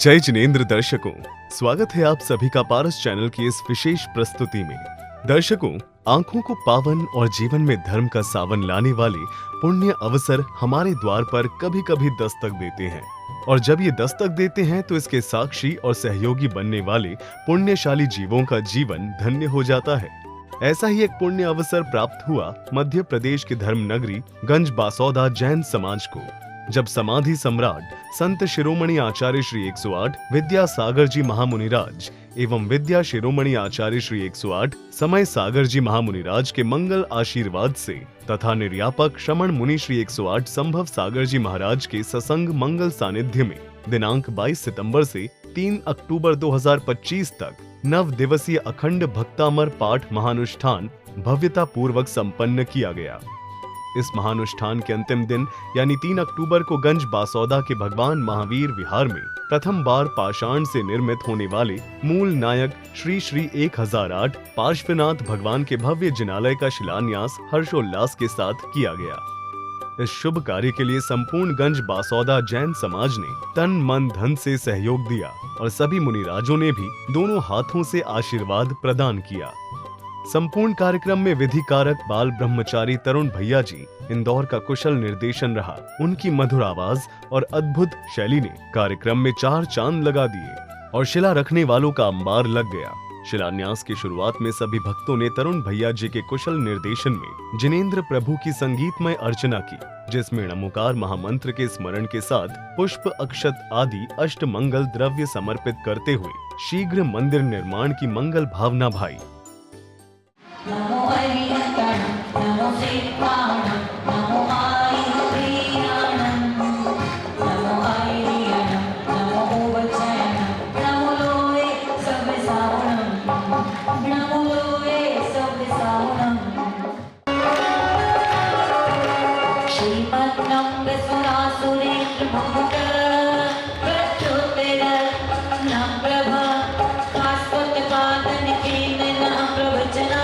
जय जिनेंद्र दर्शकों, स्वागत है आप सभी का पारस चैनल की इस विशेष प्रस्तुति में। दर्शकों, आंखों को पावन और जीवन में धर्म का सावन लाने वाले पुण्य अवसर हमारे द्वार पर कभी कभी दस्तक देते हैं, और जब ये दस्तक देते हैं तो इसके साक्षी और सहयोगी बनने वाले पुण्यशाली जीवों का जीवन धन्य हो जाता है। ऐसा ही एक पुण्य अवसर प्राप्त हुआ मध्य प्रदेश के धर्म नगरी गंज बासौदा जैन समाज को, जब समाधि सम्राट संत शिरोमणि आचार्य श्री 108 विद्या सागर जी महामुनिराज एवं विद्या शिरोमणि आचार्य श्री 108 समय सागर जी महामुनिराज के मंगल आशीर्वाद से तथा निर्यापक श्रमण मुनि श्री 108 संभव सागर जी महाराज के ससंग मंगल सानिध्य में दिनांक 22 सितंबर से 3 अक्टूबर 2025 तक 9 दिवसीय अखंड भक्तामर पाठ महानुष्ठान भव्यता पूर्वक संपन्न किया गया। इस महानुष्ठान के अंतिम दिन यानी 3 अक्टूबर को गंज बासौदा के भगवान महावीर विहार में प्रथम बार पाषाण से निर्मित होने वाले मूल नायक श्री श्री 1008 पार्श्वनाथ भगवान के भव्य जिनालय का शिलान्यास हर्षोल्लास के साथ किया गया। इस शुभ कार्य के लिए संपूर्ण गंज बासौदा जैन समाज ने तन मन धन से सहयोग दिया और सभी मुनिराजों ने भी दोनों हाथों से आशीर्वाद प्रदान किया। संपूर्ण कार्यक्रम में विधि कारक बाल ब्रह्मचारी तरुण भैया जी इंदौर का कुशल निर्देशन रहा। उनकी मधुर आवाज और अद्भुत शैली ने कार्यक्रम में 4 चांद लगा दिए और शिला रखने वालों का अंबार लग गया। शिलान्यास की शुरुआत में सभी भक्तों ने तरुण भैया जी के कुशल निर्देशन में जिनेंद्र प्रभु की संगीतमय अर्चना की, जिसमें नमोकार महामंत्र के स्मरण के साथ पुष्प अक्षत आदि अष्ट मंगल द्रव्य समर्पित करते हुए शीघ्र मंदिर निर्माण की मंगल भावना भाई। नमो हरिहंतन नमो श्रीपाण नमो आयुर्प्रियाणं नमो आयुर्यनं नमो वचनं नमो लोये सव्यसावनं नमो लोये सव्यसावनं श्रीमन्नं विसुरासुरेन्द्र भक्त प्रचोदय न प्रभा कास्वत पादन केन न प्रवचना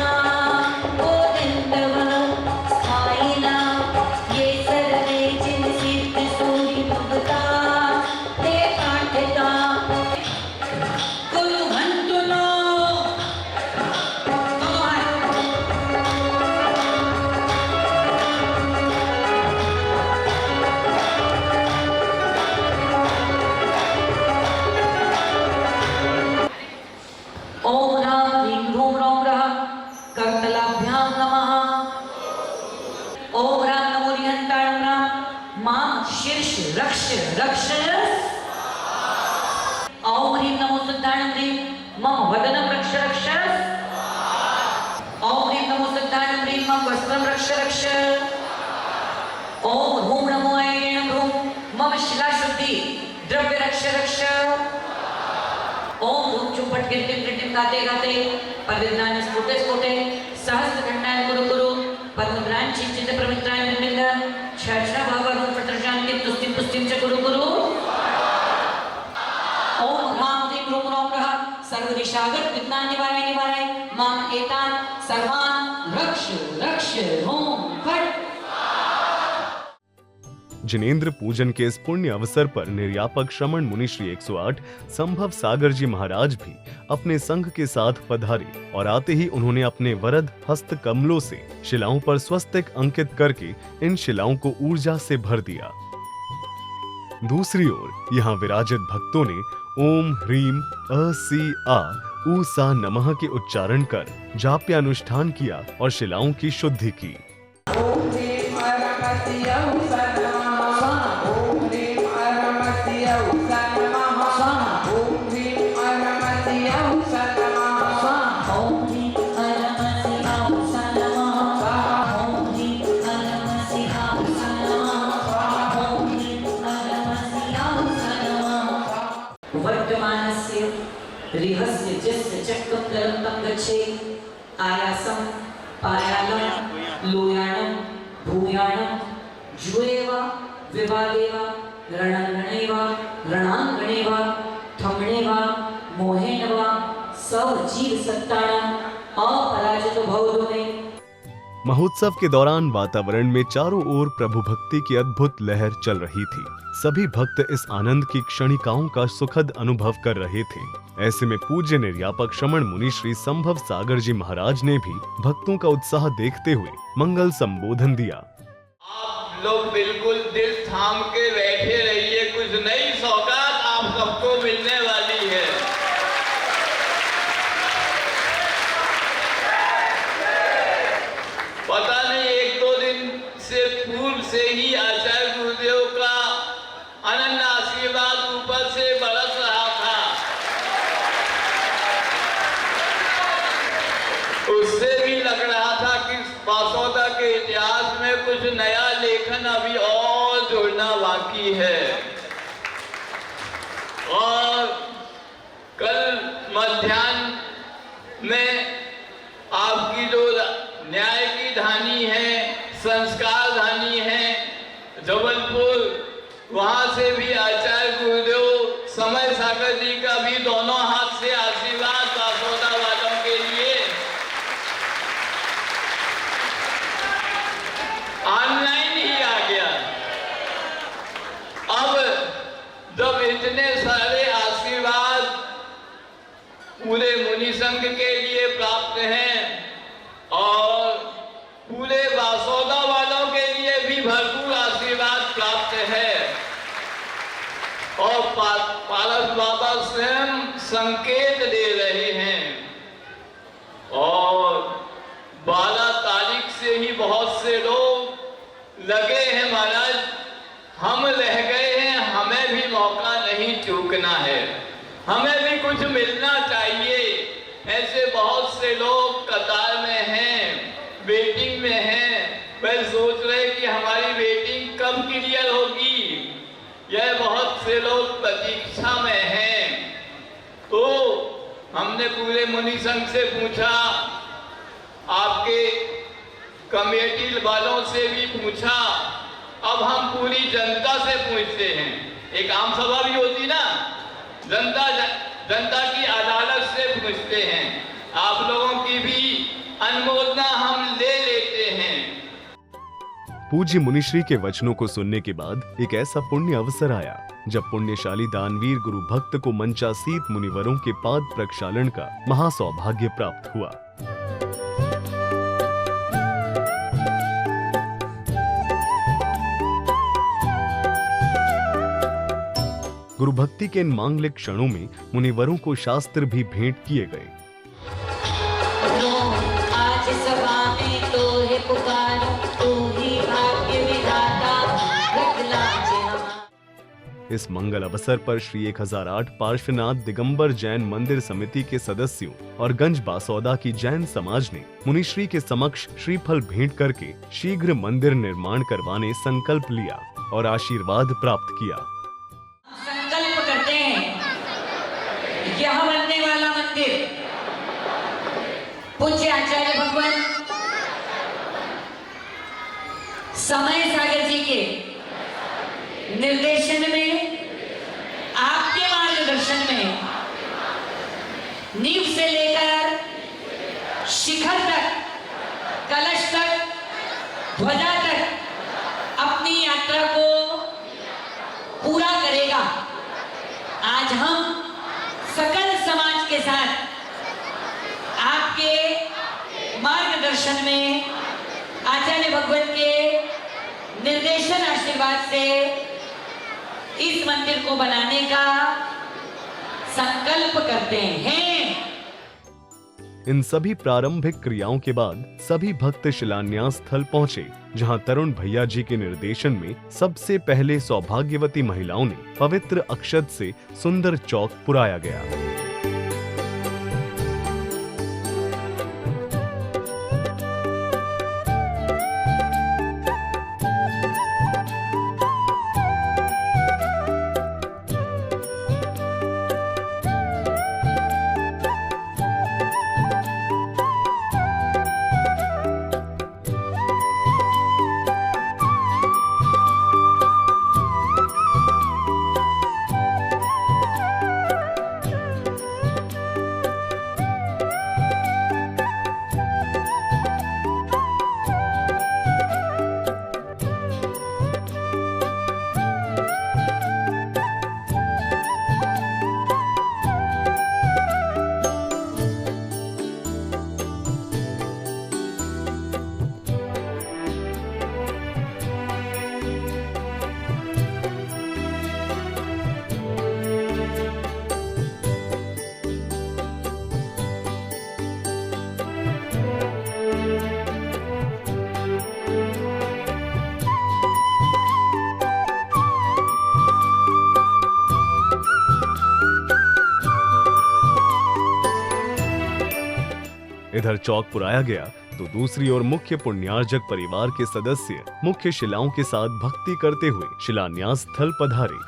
ओम ह्रीं नमो सिद्धाणं ह्रीं मम वदनं रक्ष रक्ष ओम ह्रीं नमो सिद्धाणं ह्रीं मम वस्त्रं रक्ष रक्ष ओम ह्रूं नमो ऐं ह्रूं मम शिला शुद्धि द्रव्य रक्ष रक्ष ओम ह्रूं चुपट कीर्तिं कृतिं गाते गाते पवित्राणि स्फुटे स्फुटे सहस्र खंडानि कुरु कुरु पद्मद्राणि चित्त प्रमित्राणि निर्मिंद छाछना भावरूप प्रत्रजान के तुष्टिं पुष्टिं च कुरु कुरु ओम ह्रां ह्रीं ह्रूं ह्रौं ह्रः सर्वदिशागत विघ्नान् निवारय निवारय मां एतान् सर्वान् रक्ष रक्ष ह्रूं फट्। जिनेंद्र पूजन के इस पुण्य अवसर पर निर्यापक श्रमण मुनि श्री 108 संभव सागर जी महाराज भी अपने संघ के साथ पधारे और आते ही उन्होंने अपने वरद हस्त कमलों से शिलाओं पर स्वस्तिक अंकित करके इन शिलाओं को ऊर्जा से भर दिया। दूसरी ओर यहाँ विराजित भक्तों ने ओम ह्रीं अ सी आ ऊ सा नमः के उच्चारण कर जाप्यानुष्ठान किया और शिलाओं की शुद्धि की। रिहस्य जस्य चक्रं दरन्तं गच्छेत् आयासं पायालं लोयानं भूयानं जुएव विवादेव रणङ्गणेव रणाङ्गणेव थमणेव मोहेन वा सव जीव सत्ताणाम् अपराजितो भवतु मे। महोत्सव के दौरान वातावरण में चारों ओर प्रभु भक्ति की अद्भुत लहर चल रही थी। सभी भक्त इस आनंद की क्षणिकाओं का सुखद अनुभव कर रहे थे। ऐसे में पूज्य निर्यापक श्रमण मुनि श्री संभव सागर जी महाराज ने भी भक्तों का उत्साह देखते हुए मंगल संबोधन दिया। आप लोग बिल्कुल दिल थाम के बैठे रहिए, कुछ नई सौगात आप सबको मिलने वाली है। पता नहीं एक दो दिन से पूर्व से ही आचार्य गुरुदेव का अनन्य आशीर्वाद ऊपर से बरस रहा था। उससे भी लग रहा था कि बासोदा के इतिहास में कुछ नया लेखन अभी और जोड़ना बाकी है। और कल मध्याह्न में आपकी जो न्याय की धानी है, संस्कार धानी है जबलपुर, वहां से भी आचार्य गुरुदेव समय सागर जी का भी दोनों हाथ से आशीर्वाद बासोदा वालों के लिए ऑनलाइन ही आ गया। अब जब इतने सारे आशीर्वाद पूरे मुनि संघ के लिए प्राप्त हैं और पूरे बासोदा वालों के लिए भी भरपूर आशीर्वाद प्राप्त है, और पारस बाबा स्वयं संकेत दे रहे हैं। और 12 तारीख से ही बहुत से लोग लगे हैं महाराज, हम रह गए हैं, हमें भी मौका नहीं चूकना है, हमें भी कुछ मिलना चाहिए। ऐसे बहुत से लोग कतार में हैं, वेटिंग में हैं, वह सोच रहे कि हमारी वेटिंग कब क्लियर होगी। यह बहुत से लोग प्रतीक्षा में हैं। तो हमने पूरे मुनि संघ से पूछा, आपके कमेटी वालों से भी पूछा, अब हम पूरी जनता से पूछते हैं। एक आम सभा भी होती ना, जनता की अदालत से पूछते हैं। आप लोगों की भी अनुमोदना हम ले लेते हैं। पूज्य मुनिश्री के वचनों को सुनने के बाद एक ऐसा पुण्य अवसर आया जब पुण्यशाली दानवीर गुरु भक्त को मंचासीत मुनिवरों के पाद प्रक्षालन का महासौभाग्य प्राप्त हुआ। गुरु भक्ति के इन मांगलिक क्षणों में मुनिवरों को शास्त्र भी भेंट किए गए। आज सभा में तो है पुकार, तू ही भाग्य विधाता, इस मंगल अवसर पर श्री 1008 पार्श्वनाथ दिगंबर जैन मंदिर समिति के सदस्यों और गंज बासौदा की जैन समाज ने मुनिश्री के समक्ष श्रीफल भेंट करके शीघ्र मंदिर निर्माण करवाने संकल्प लिया और आशीर्वाद प्राप्त किया। संकल्प करते हैं, यह बनने वाला मंदिर पूज्य आचार्य भगवान समय सागर जी के निर्देशन में, आपके मार्गदर्शन में नींव से लेकर शिखर तक, कलश तक, ध्वजा तक अपनी यात्रा को पूरा करेगा। आज हम सकल समाज के साथ आपके मार्गदर्शन में, आचार्य भगवान के निर्देशन आशीर्वाद से इस मंदिर को बनाने का संकल्प करते हैं। इन सभी प्रारंभिक क्रियाओं के बाद सभी भक्त शिलान्यास स्थल पहुंचे, जहां तरुण भैया जी के निर्देशन में सबसे पहले सौभाग्यवती महिलाओं ने पवित्र अक्षत से सुंदर चौक पुराया गया। इधर चौक पुराया गया तो दूसरी ओर मुख्य पुण्यार्जक परिवार के सदस्य मुख्य शिलाओं के साथ भक्ति करते हुए शिलान्यास स्थल पधारे।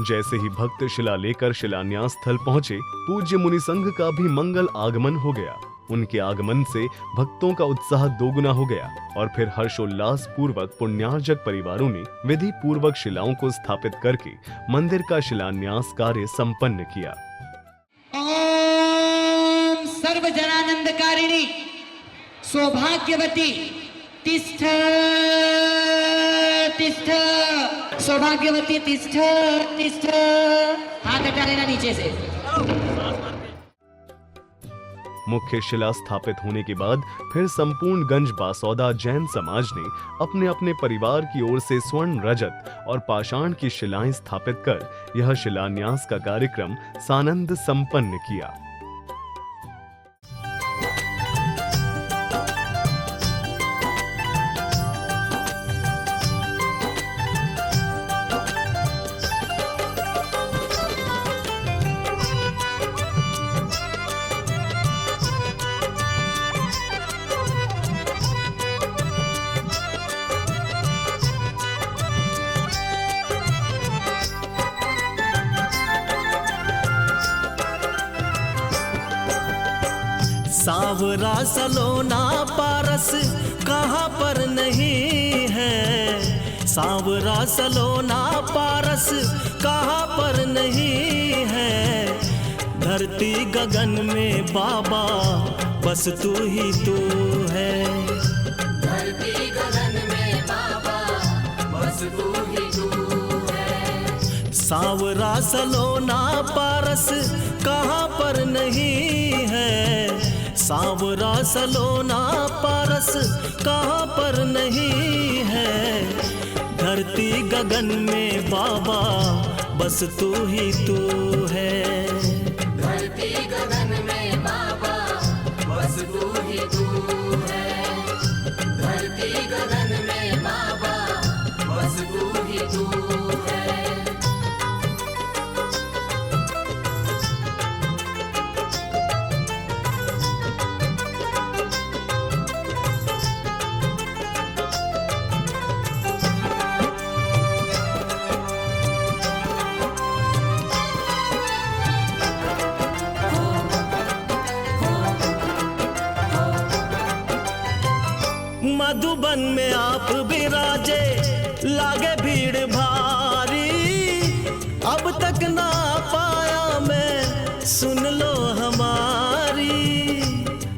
जैसे ही भक्त शिला लेकर शिलान्यास स्थल पहुंचे, पूज्य मुनि संघ का भी मंगल आगमन हो गया। उनके आगमन से भक्तों का उत्साह दोगुना हो गया और फिर हर्षोल्लास पूर्वक पुण्यार्जक परिवारों ने विधि पूर्वक शिलाओं को स्थापित करके मंदिर का शिलान्यास कार्य संपन्न किया। ओम सर्वजनानंदकारिणी सौभाग्यवती तिष्ठ तिष्ठ, सौभाग्यवती तिष्ठ तिष्ठ। हाथ हटा लेना नीचे से। मुख्य शिला स्थापित होने के बाद फिर संपूर्ण गंज बासौदा जैन समाज ने अपने अपने परिवार की ओर से स्वर्ण, रजत और पाषाण की शिलाएं स्थापित कर यह शिलान्यास का कार्यक्रम सानंद संपन्न किया। सावरा सलोना पारस कहाँ पर नहीं है, सावरा सलोना पारस कहाँ पर नहीं है। धरती गगन में बाबा बस तू ही तू है, धरती गगन में बाबा बस तू ही तू है। सावरा सलोना पारस कहाँ पर नहीं है, सावरा सलोना पारस कहाँ पर नहीं है। धरती गगन में बाबा बस तू ही तू है, धरती गगन में बाबा बस तू ही तू है, धरती गगन में बाबा बस तू ही तू है। मधुबन में आप विराजे लागे भीड़ भारी, अब तक ना पाया मैं सुन लो हमारी,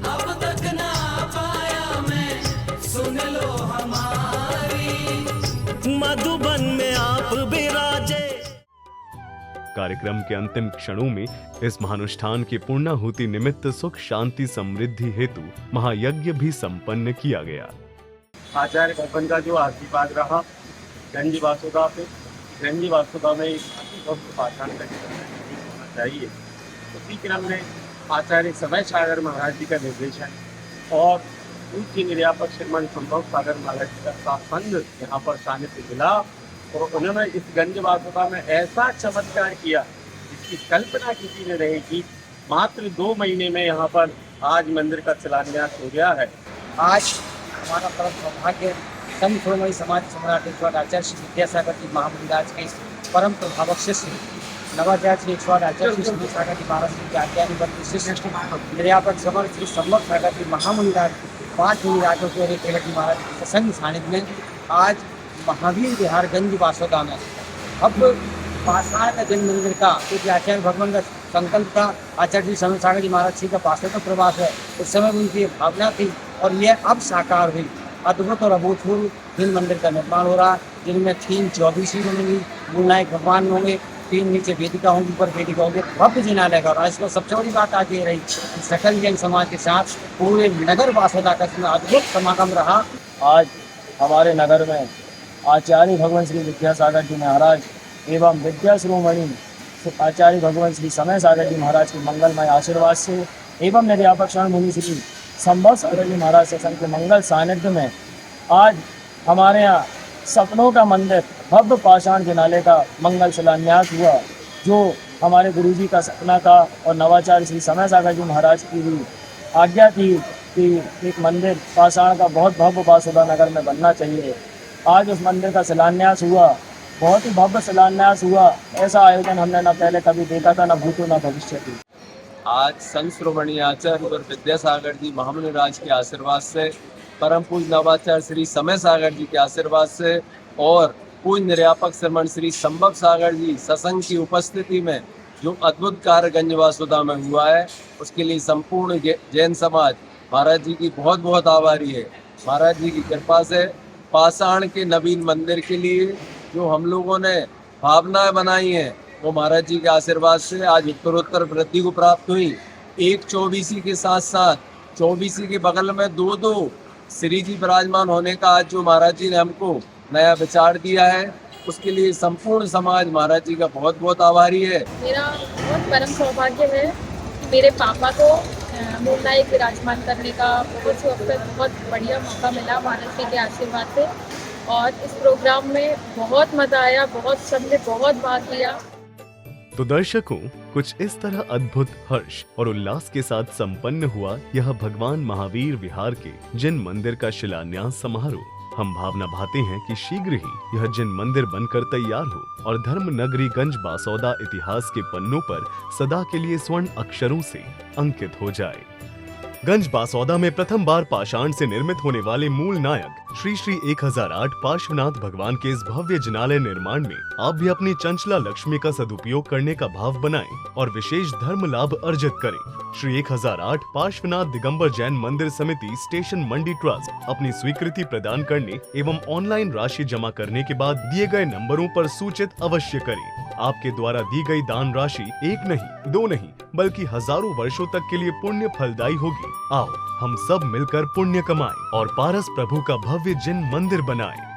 अब तक ना पाया मैं सुन लो हमारी। मधुबन में आप विराजे। कार्यक्रम के अंतिम क्षणों में इस महानुष्ठान की पूर्णाहुति निमित्त सुख शांति समृद्धि हेतु महायज्ञ भी संपन्न किया गया। आचार्य भगवान का जो आशीर्वाद रहा गंज बासुदा पे, गंज बासुदा में एक भक्त पाषाण होना चाहिए। उसी क्रम में आचार्य समय सागर महाराज जी का निर्देशन और पूज्य निर्यापक श्रीमान संभव सागर महाराज जी का शासन यहाँ पर सानिध्य मिला और उन्होंने इस गंज बासुदा में ऐसा चमत्कार किया जिसकी कल्पना किसी ने नहीं की। मात्र 2 महीने में यहाँ पर आज मंदिर का शिलान्यास हो गया है। आज हमारा परम सौभाग्य संत शिरोमणि समाज सम्राट ईश्वर आचार्य श्री विद्यासागर जी महामंडराज के परम प्रभावक शिष्य नवाचार्य श्री ईश्वर आचार्य श्री विद्यासागर जी महाराज जी के आज्ञानुवर्ती शिष्य निर्यापक समर श्री संभव सागर जी महामंडराज 5 मुनिराजों के तिलक जी महाराज के प्रसंग सानिध्य में आज महावीर विहार गंज बासुदा में अब पाषाण जन मंदिर का क्योंकि आचार्य भगवान का संकल्प था, आचार्य जी समय सागर जी महाराज जी का पाषाण का प्रवास है, उस समय उनकी भावना थी और यह अब साकार हुई। अद्भुत और अभूतपूर्व तीन मंदिर का निर्माण हो रहा है, जिनमें 3 24 बनेंगी, मूलनायक भगवान होंगे, 3 नीचे वेदिका होंगी, ऊपर वेदिका होंगे, भव्य जिनालय का। और आज को सबसे बड़ी बात आज ये रही सकल जैन समाज के साथ पूरे नगर बासुदा का अद्भुत समागम रहा। आज हमारे नगर में आचार्य भगवान श्री विद्यासागर जी महाराज एवं विद्या शिरोमणि आचार्य भगवान श्री समय सागर जी महाराज के मंगलमय आशीर्वाद से एवं निर्यापक शरण मुनि श्री संभव सागर जी महाराज से संत मंगल सानिध्य में आज हमारे यहाँ सपनों का मंदिर भव्य पाषाण जिनालय का मंगल शिलान्यास हुआ, जो हमारे गुरुजी का सपना था और नवाचार्य श्री समय सागर जी महाराज की भी आज्ञा थी कि एक मंदिर पाषाण का बहुत भव्य वासुदा नगर में बनना चाहिए। आज उस मंदिर का शिलान्यास हुआ, बहुत ही भव्य शिलान्यास हुआ। ऐसा आयोजन हमने न पहले कभी देखा था, न भूतो न भविष्य थी। आज संत श्रोमणी आचार्य और विद्यासागर जी महामुनि राज के आशीर्वाद से, परम पूज्य नवाचार्य श्री समय सागर जी के आशीर्वाद से और पूज्य निर्यापक श्रमण श्री संभव सागर जी सत्संग की उपस्थिति में जो अद्भुत कार्य गंजवासुदा में हुआ है, उसके लिए संपूर्ण जैन समाज महाराज जी की बहुत बहुत आभारी है। महाराज जी की कृपा से पाषाण के नवीन मंदिर के लिए जो हम लोगों ने भावनाएं बनाई हैं, वो महाराज जी के आशीर्वाद से आज उत्तरोत्तर वृद्धि को प्राप्त हुई। एक 24 के साथ साथ 24 के बगल में दो श्री जी विराजमान होने का आज जो महाराज जी ने हमको नया विचार दिया है, उसके लिए संपूर्ण समाज महाराज जी का बहुत बहुत आभारी है। मेरा बहुत परम सौभाग्य है कि मेरे पापा को मूलनायक विराजमान करने का बहुत बढ़िया मौका मिला महाराज जी के आशीर्वाद से। और इस प्रोग्राम में बहुत मजा आया, सबने बहुत भाग लिया। तो दर्शकों, कुछ इस तरह अद्भुत हर्ष और उल्लास के साथ संपन्न हुआ यह भगवान महावीर विहार के जैन मंदिर का शिलान्यास समारोह। हम भावना भाते हैं कि शीघ्र ही यह जैन मंदिर बनकर तैयार हो और धर्म नगरी गंज बासौदा इतिहास के पन्नों पर सदा के लिए स्वर्ण अक्षरों से अंकित हो जाए। गंज बासौदा में प्रथम बार पाषाण से निर्मित होने वाले मूल नायक श्री श्री 1008 पार्श्वनाथ भगवान के इस भव्य जिनालय निर्माण में आप भी अपनी चंचला लक्ष्मी का सदुपयोग करने का भाव बनाएं और विशेष धर्म लाभ अर्जित करें। श्री 1008 पार्श्वनाथ दिगंबर जैन मंदिर समिति स्टेशन मंडी ट्रस्ट अपनी स्वीकृति प्रदान करने एवं ऑनलाइन राशि जमा करने के बाद दिए गए नंबरों पर सूचित अवश्य करें। आपके द्वारा दी गई दान राशि एक नहीं, दो नहीं, बल्कि हजारों वर्षों तक के लिए पुण्य फलदायी होगी। आओ हम सब मिलकर पुण्य कमाएं और पारस प्रभु का भव्य जैन मंदिर बनाएं।